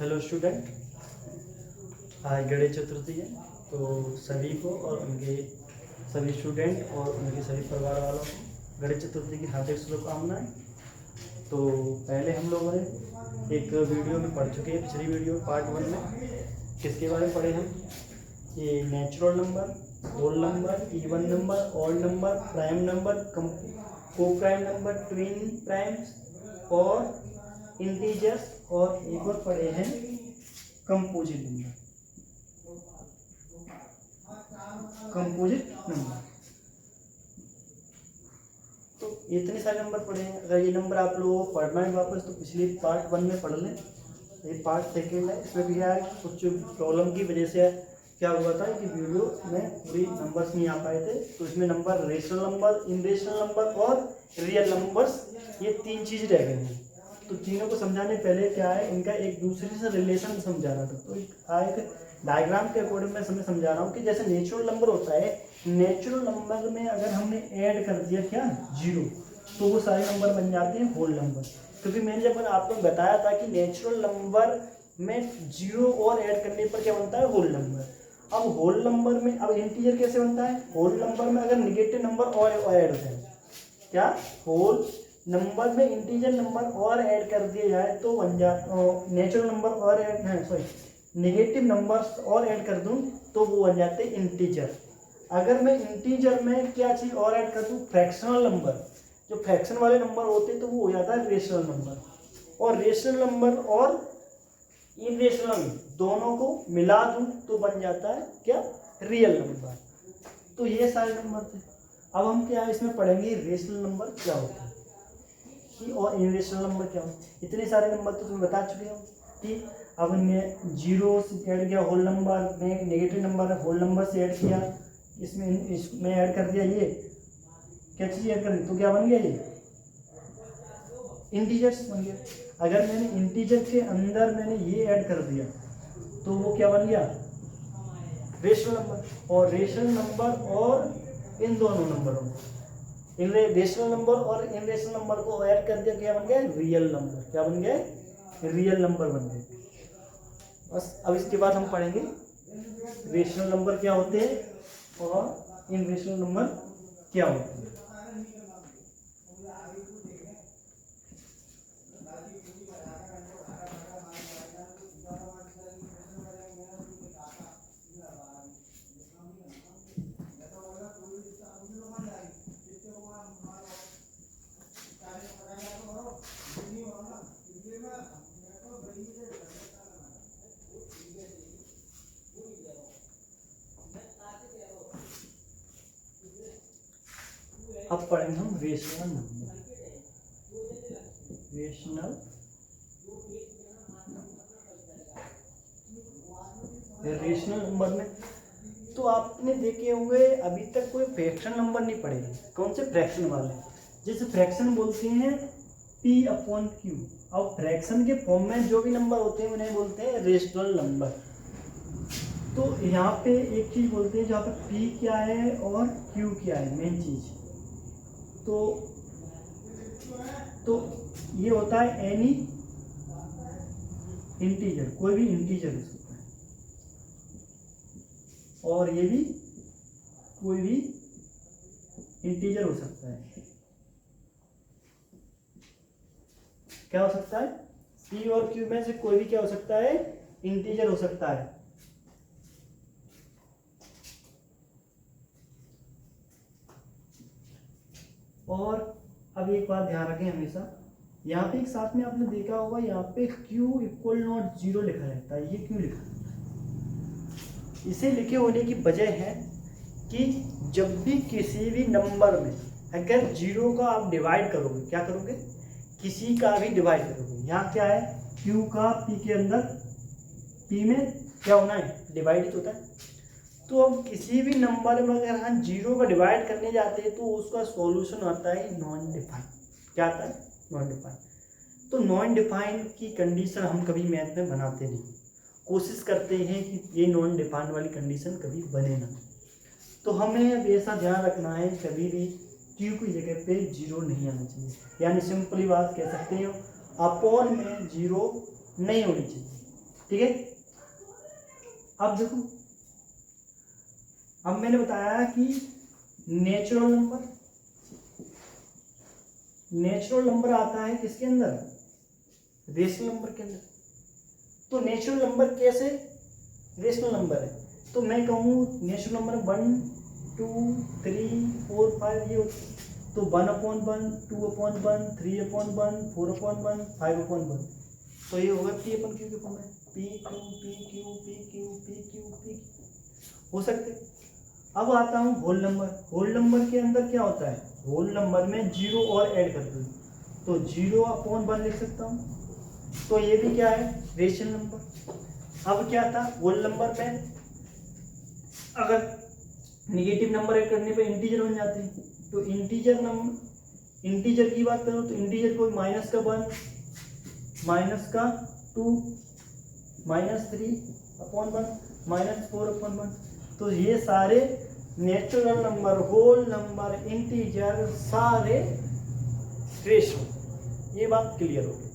Hello student, आज गणेश चतुर्थी है। तो सभी को और उनके सभी स्टूडेंट और उनके सभी परिवार वालों को गणेश चतुर्थी की हार्दिक शुभकामनाएं। तो पहले हम लोगों ने एक वीडियो में पढ़ चुके हैं, पिछली वीडियो पार्ट 1 में किसके बारे में पढ़े हम? ये natural number, whole number, even number, odd number, prime number, coprime number, twin primes और इंटीजर्स, और एक और पढ़े हैं कंपोजिट नंबर। तो इतने सारे नंबर पढ़े हैं। अगर ये नंबर आप लोगों को पढ़ना है वापस तो पिछले पार्ट 1 में पढ़ लें। ये पार्ट 2 है। इसमें क्या है, कुछ प्रॉब्लम की वजह से क्या हुआ था कि वीडियो में पूरी नंबर्स नहीं आ पाए थे। तो इसमें नंबर रेशनल नंबर, इनरेशनल नंबर और रियल नंबर्स, ये 3 चीज़ रह गई हैं। तो तीनों को समझाने पहले क्या है, इनका एक दूसरे से रिलेशन समझा रहा था। तो एक डायग्राम के अकॉर्डिंग मैं समझा रहा हूँ कि जैसे नेचुरल नंबर होता है, नेचुरल नंबर में अगर हमने ऐड कर दिया क्या 0, तो वो सारे नंबर बन जाते हैं होल नंबर। क्योंकि मैंने जब आपको बताया था कि नेचुरल नंबर में 0 और ऐड करने पर क्या बनता है, होल नंबर। अब होल नंबर में अब इंटीजर कैसे बनता है? होल नंबर में अगर निगेटिव नंबर और ऐड होता है, क्या होल नंबर में इंटीजर नंबर और ऐड कर दिया जाए तो बन जाता, नेचुरल नंबर और ऐड है, सॉरी नेगेटिव नंबर्स और ऐड कर दूं तो वो बन जाते हैं इंटीजर। अगर मैं इंटीजर में क्या चीज़ और ऐड कर दूं, फ्रैक्शनल नंबर, जो फ्रैक्शन वाले नंबर होते हैं तो वो हो जाता है रेशनल नंबर। और रेशनल नंबर और इरेशनल दोनों को मिला दूं तो बन जाता है क्या, रियल नंबर। तो ये सारे नंबर थे। अब हम क्या इसमें पढ़ेंगे, रेशनल नंबर क्या होता है और इरेशनल नंबर क्या होता है। इतने सारे नंबर तो तुम्हें बता चुके हो कि अब हमने 0 से ऐड किया होल नंबर में, नेगेटिव नंबर होल नंबर से ऐड किया, इसमें ऐड कर दिया, ये क्या चीज़ ऐड कर दी तो क्या बन गया, ये इंटीजर्स बन गया। अगर मैंने इंटीजर के अंदर मैंने ये ऐड कर दिया तो वो क्या बन गया, रेशनल नंबर। और रेशनल नंबर और इन दोनों नंबरों रेशनल नंबर और इनरेशनल नंबर को ऐड कर दिया, क्या बन गया, रियल नंबर। क्या बन गया, रियल नंबर बन गए। बस अब इसके बाद हम पढ़ेंगे रेशनल नंबर क्या होते हैं और इनरेशनल नंबर क्या होते हैं। अब पढ़ेंगे हम रेशनल नंबर। रेशनल नंबर में तो आपने देखे होंगे अभी तक कोई फ्रैक्शन नंबर नहीं पढ़े। कौन से फ्रैक्शन वाले, जैसे फ्रैक्शन बोलते हैं P/Q। अब फ्रैक्शन के फॉर्म में जो भी नंबर होते हैं उन्हें बोलते हैं रेशनल नंबर। तो यहाँ पे एक चीज बोलते हैं जहाँ पे P क्या है और Q क्या है, मेन चीज। तो ये होता है एनी इंटीजर, कोई भी इंटीजर हो सकता है, और ये भी कोई भी इंटीजर हो सकता है। क्या हो सकता है, P और Q में से कोई भी क्या हो सकता है, इंटीजर हो सकता है। और अब एक बात ध्यान रखें हमेशा, यहाँ पे एक साथ में आपने देखा होगा यहाँ पे Q=0 लिखा रहता है। ये क्यों लिखा है? इसे लिखे होने की वजह है कि जब भी किसी भी नंबर में अगर 0 का आप डिवाइड करोगे, क्या करोगे, किसी का भी डिवाइड करोगे, यहाँ क्या है, Q का P के अंदर, P में क्या होना है, डिवाइड होता है। तो अब किसी भी नंबर में अगर हम 0 का डिवाइड करने जाते हैं तो उसका सॉल्यूशन आता है नॉन डिफाइन। क्या आता है, नॉन डिफाइन। तो नॉन डिफाइन की कंडीशन हम कभी मैथ में बनाते नहीं, कोशिश करते हैं कि ये नॉन डिफाइन वाली कंडीशन कभी बने ना। तो हमें अब ऐसा ध्यान रखना है कभी भी Q की जगह पे 0 नहीं आना चाहिए, यानी सिंपली बात कह सकते हो अपॉन में 0 नहीं होनी चाहिए। ठीक है। अब देखो, अब मैंने बताया कि नेचुरल नंबर आता है किसके अंदर, रेशनल नंबर के अंदर। तो नेचुरल नंबर कैसे रेशनल नंबर है, तो मैं कहूँ नेचुरल नंबर 1 2 3 4 5 ये होते हैं। तो 1/1 2/1 3/1 4/1 5/1, तो ये होगा P/Q के फॉर्म में, P हो सकते। अब आता हूँ होल नंबर के अंदर क्या होता है, होल नंबर में 0 और ऐड कर दूँ तो 0/1 लिख सकता हूँ, तो ये भी क्या है रेशनल नंबर। अब क्या था, होल नंबर में अगर नेगेटिव नंबर ऐड करने पे इंटीजर बन जाते हैं, तो इंटीजर की बात करो तो इंटीजर को -1 -2 -3/1 -4/1, तो ये सारे natural number, whole number, integer सारे रेशनल। ये बात क्लियर हो गई।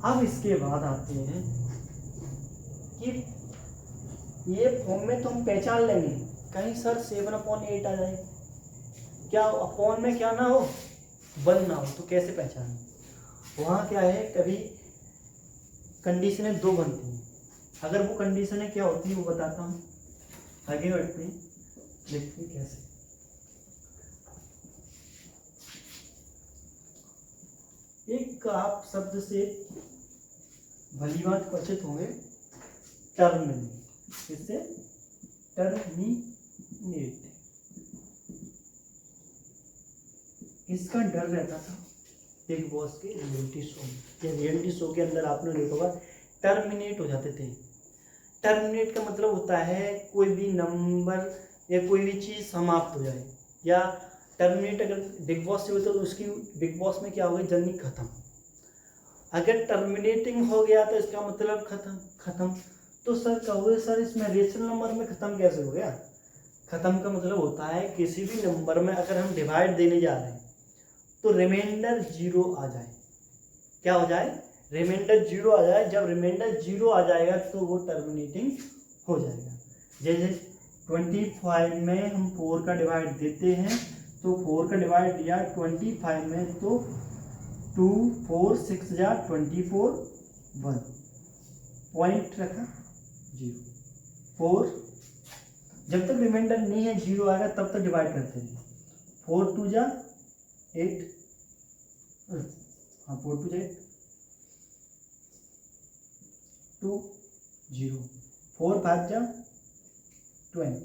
अब इसके बाद आते हैं कि ये फॉर्म में तो हम पहचान लेंगे, कहीं सर 7/8 आ जाए, क्या अपॉन में क्या ना हो, 1 ना हो, तो कैसे पहचानें। वहाँ क्या है, कभी कंडीशनें 2 बनती हैं, अगर वो कंडीशनें क्या होती है वो बताता हूँ। आगे बढ़ते हैं, देखते हैं कैसे। एक आप शब्द से भली बात परिचित होंगे, टर्मिनेट। इससे टर्मिनेट, इसका डर रहता था बिग बॉस के रियलिटी शो में। रियलिटी शो के अंदर आपने देखा होगा टर्मिनेट हो जाते थे। टर्मिनेट का मतलब होता है कोई भी नंबर या कोई भी चीज़ समाप्त हो जाए, या टर्मिनेट अगर बिग बॉस से होता तो उसकी बिग बॉस में क्या हो गई, जर्नी खत्म। अगर टर्मिनेटिंग हो गया तो इसका मतलब खत्म। तो सर कहोगे सर इसमें रेशनल नंबर में खत्म कैसे हो गया। खत्म का मतलब होता है किसी भी नंबर में अगर हम डिवाइड देने जा रहे हैं तो रिमाइंडर 0 आ जाए। क्या हो जाए, रिमाइंडर 0 आ जाए। जब रिमाइंडर 0 आ जाएगा तो वो टर्मिनेटिंग हो जाएगा। जैसे 25 में हम 4 का डिवाइड देते हैं, तो 4 का डिवाइड दिया 25 में, तो 2 4 6 जा 24 1 पॉइंट रखा 0 4। जब तक रिमाइंडर नहीं है 0 आएगा तब तक डिवाइड करते हैं। 4 2 जा 8, हाँ 4 2 जा 8, 2 0, 4 5 जा 20,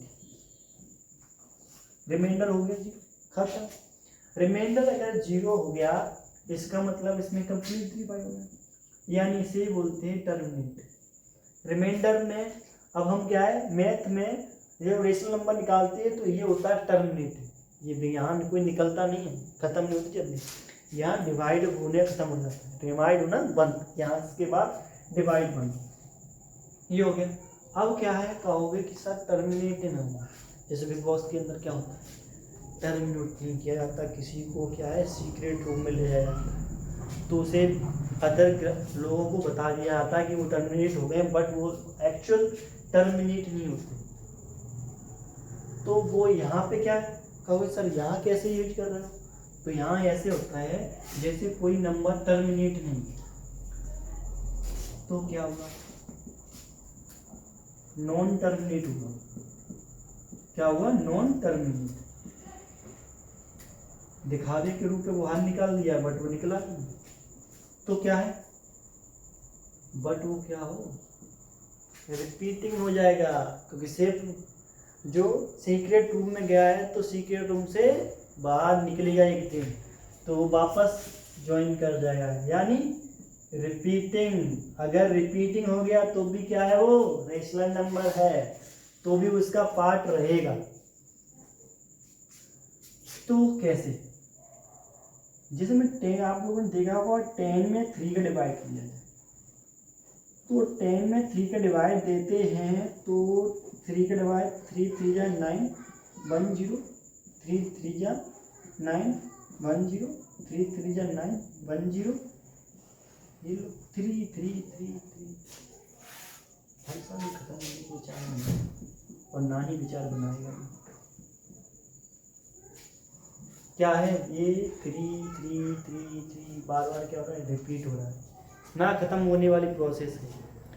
रिमाइंडर हो गया जी खत्म। रिमाइंडर अगर 0 हो गया इसका मतलब इसमें कंप्लीट डिवाइड हो गया, यानी इसे बोलते हैं टर्मिनेट। रिमाइंडर में अब हम क्या है, मैथ में जब रेशनल नंबर निकालते हैं तो ये होता है टर्मिनेट। ये भी यहाँ कोई निकलता नहीं है, खत्म नहीं होती जल्दी, यहाँ डिवाइड होने खत्म हो जाता है। डिवाइड होना बंद, यहाँ इसके बाद डिवाइड बंद, ये हो गया। अब क्या है, कहोगे कि सर टर्मिनेट ना हो, जैसे बिग बॉस के अंदर क्या होता है, टर्मिनेट नहीं किया जाता, किसी को क्या है सीक्रेट रूम में ले जाया जाता है, तो उसे अदर लोगों को बता दिया जाता है कि वो टर्मिनेट हो गए, बट वो एक्चुअल टर्मिनेट नहीं होते। तो वो यहाँ पे क्या कहोगे सर यहाँ कैसे यूज कर रहे हो, तो यहाँ ऐसे होता है जैसे कोई नंबर टर्मिनेट नहीं, तो क्या होगा, नॉन टर्मिनेट होगा। क्या हुआ, नॉन टर्मिनेट। दिखावे के रूप में वो बाहर निकाल दिया बट वो निकला नहीं, तो क्या है, बट वो क्या हो, रिपीटिंग हो जाएगा, क्योंकि सिर्फ जो सीक्रेट रूम में गया है तो सीक्रेट रूम से बाहर निकलेगा एक दिन, तो वो वापस ज्वाइन कर जाएगा, यानी रिपीटिंग। अगर रिपीटिंग हो गया तो भी क्या है, वो रेशनल नंबर है, तो भी उसका पार्ट रहेगा। तो कैसे, जैसे मैं 10 आप लोगों ने देखा होगा 10 में 3 का डिवाइड किया है, तो 10 में 3 का डिवाइड देते हैं तो 3 का डिवाइड 3 3 जा 9 1 0, 3 3 जा 9 1 0, 3 3 जा 9 1 0, ये लो 3 3 3 3 ऐसा भी खत्म होने की विचार नहीं है और ना ही विचार बनाएगा। क्या है ये 3 3 3 3 बार बार क्या हो रहा है, रिपीट हो रहा है, ना खत्म होने वाली प्रोसेस है।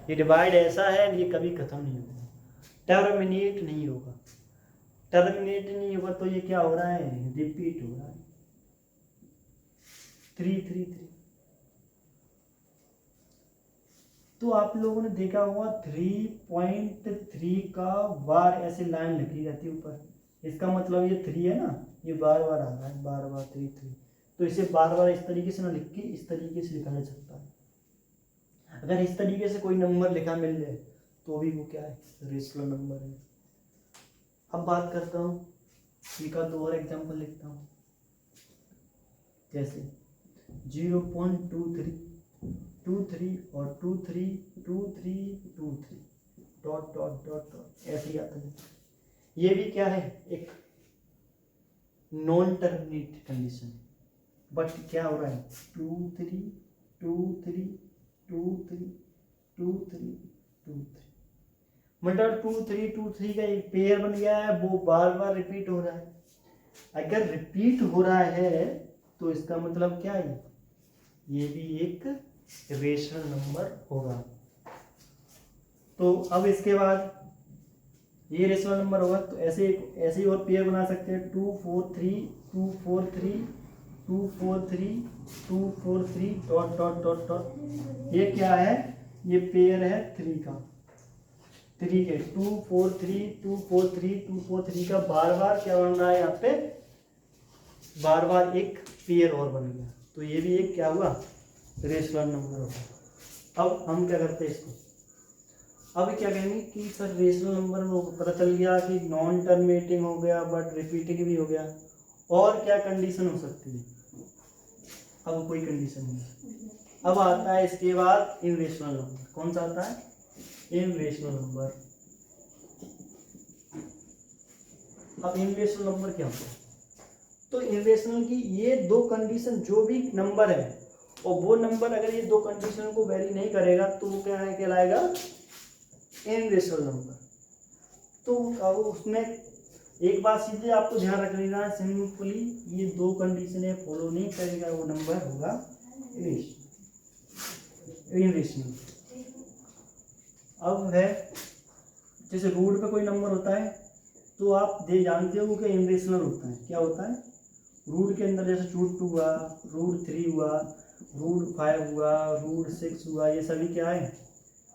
ये डिवाइड ऐसा है, ये कभी खत्म नहीं होगा, टर्मिनेट नहीं होगा। टर्मिनेट नहीं होगा तो ये क्या हो रहा है, रिपीट हो रहा है। 3 3 3। तो आप लोगों ने देखा होगा 3.3 का बार ऐसे लाइन लिखी जाती है ऊपर, इसका मतलब ये 3 है ना, ये बार बार आ रहा है, बार बार 3 3। तो इसे बार बार इस तरीके से ना लिख के इस तरीके से लिखा जा सकता है। अगर इस तरीके से कोई नंबर लिखा मिल जाए तो भी वो क्या है, रेशनल नंबर है। अब बात करता हूँ, एक आध और एग्जाम्पल लिखता हूँ, जैसे 0.23 23 और 23 23 23 डॉट डॉट डॉट डॉट ऐसे ही आता है। ये भी क्या है, एक नॉन टर्मिनेट कंडीशन है, बट क्या हो रहा है 2 3 2 3 2 3 2 3 2 3, मतलब 2 3 2 3 का एक पेयर बन गया है, वो बार बार रिपीट हो रहा है। अगर रिपीट हो रहा है तो इसका मतलब क्या है, ये भी एक रेशनल नंबर होगा। तो अब इसके बाद ये रेशनल नंबर होगा, तो ऐसे ही और पेयर बना सकते हैं 2 4 3 2 4 3 2 4 3 2 4 3 डॉट डॉट डॉट डॉट। ये क्या है, ये पेयर है 3 का, 3 के 2 4 3 2 4 3 2 4 3 का बार बार क्या बन रहा है, यहाँ पे बार बार एक पेयर और बन गया, तो ये भी एक क्या हुआ, रेशनल नंबर होगा। अब हम क्या करते हैं इसको, अब क्या कहेंगे कि सर रेशनल नंबर में पता चल गया कि नॉन टर्मिनेटिंग हो गया बट रिपीटिंग भी हो गया, और क्या कंडीशन हो सकती है, अब कोई कंडीशन नहीं। अब आता है इसके बाद इनरेशनल नंबर, कौन सा आता है, इनरेशनल नंबर। अब इनरेशनल नंबर क्या होता है, तो इनरेशनल की ये दो कंडीशन, जो भी नंबर है और वो नंबर अगर ये दो कंडीशन को वेरी नहीं करेगा तो वो क्या कहलाएगा, इनरेशनल नंबर। तो अब उसमें एक बात सीधे आपको ध्यान रख लेना है, सिंपली ये दो कंडीशन फॉलो नहीं करेगा वो नंबर होगा इनरेशनल। अब है जैसे रूट पे कोई नंबर होता है तो आप जानते हो कि इनरेशनल होता है, क्या होता है, रूट के अंदर जैसे √2 हुआ, √3 हुआ, √5 हुआ, √6 हुआ, ये सभी क्या है,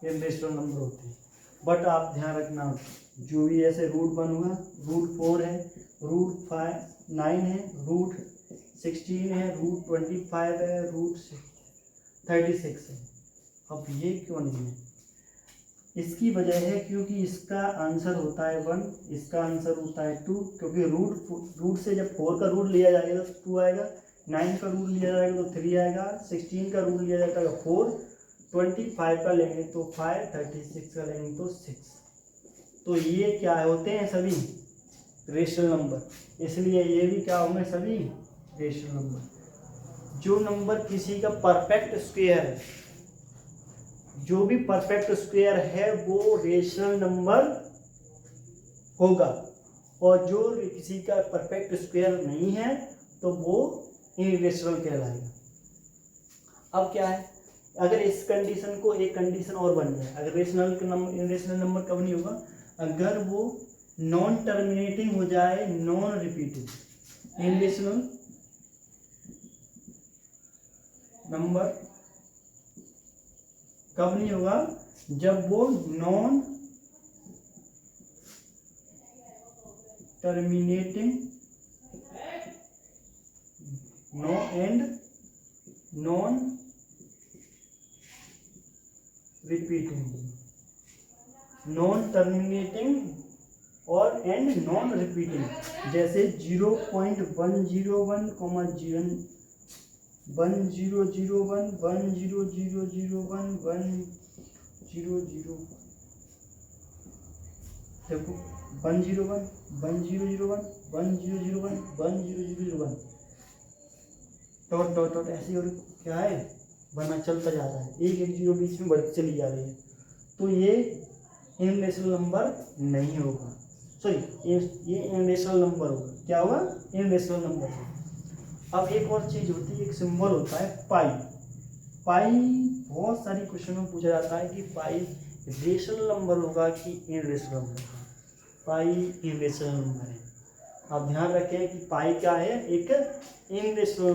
इनरेशनल नंबर होते हैं। बट आप ध्यान रखना, जो भी ऐसे √1 हुआ, √4 है, √9 है, √16 है, √25 है, √36 है। अब ये क्यों नहीं है, इसकी वजह है क्योंकि इसका आंसर होता है 1, इसका आंसर होता है 2, क्योंकि रूट से जब 4 का रूट लिया जाएगा तो 2 आएगा, 9 का रूट लिया जाएगा तो 3 आएगा, 16 का रूट लिया जाएगा तो 4, 25 का लेंगे तो 5, 36 का लेंगे तो 6। तो ये क्या होते हैं, सभी रेशनल नंबर, इसलिए ये भी क्या होंगे, सभी रेशनल नंबर। जो नंबर किसी का परफेक्ट स्क्वायर है, जो भी परफेक्ट स्क्वायर है वो रेशनल नंबर होगा, और जो किसी का परफेक्ट स्क्वायर नहीं है तो वो इरेशनल कहलाएगा। अब क्या है, अगर इस कंडीशन को एक कंडीशन और बन जाए, अगर रेशनल नंबर इरेशनल नंबर कब नहीं होगा, अगर वो नॉन टर्मिनेटिंग हो जाए, नॉन रिपीटिंग। इरेशनल नंबर कब नहीं होगा, जब वो non terminating non repeating, non terminating और एंड नॉन रिपीटिंग। जैसे 0.101, 1001 1001 1000 देखो 101 1001 1001 1001 डॉट डॉट डॉट ऐसे और क्या है बना चलता जा रहा है, एक एक जीरो बीच में बढ़ती चली जा रही है। तो ये इरेशनल नंबर नहीं होगा, सॉरी ये इरेशनल नंबर होगा। क्या होगा? इरेशनल नंबर होगा। अब एक और चीज होती है, एक सिंबल होता है पाई। पाई बहुत सारी क्वेश्चन में पूछा जाता है कि पाई रेशनल नंबर होगा कि इरेशनल नंबर होगा। पाई इरेशनल नंबर है। आप ध्यान रखें कि पाई क्या है? एक इरेशनल